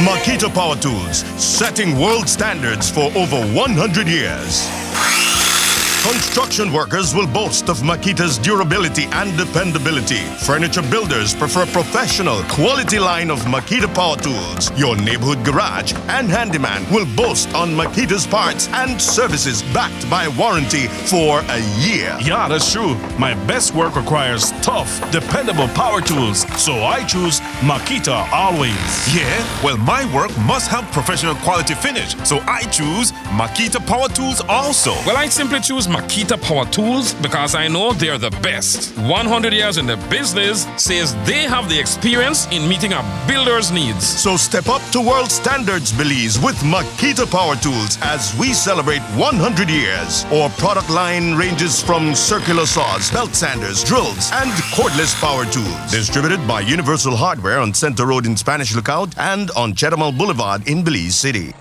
Makita Power Tools, setting world standards for over 100 years. Construction workers will boast of Makita's durability and dependability. Furniture builders prefer professional, quality line of Makita Power Tools. Your neighborhood garage and handyman will boast on Makita's parts and services backed by warranty for a year. Yeah, that's true. My best work requires tough, dependable power tools, so I choose Makita always. Yeah, well, my work must have professional quality finish, so I choose Makita Power Tools also. Well, I simply choose Makita Power Tools because I know they're the best. 100 years in the business says they have the experience in meeting a builder's needs. So step up to world standards, Belize, with Makita Power Tools as we celebrate 100 years. Our product line ranges from circular saws, belt sanders, drills, and cordless power tools. Distributed by Universal Hardware on Center Road in Spanish Lookout and on Chetumal Boulevard in Belize City.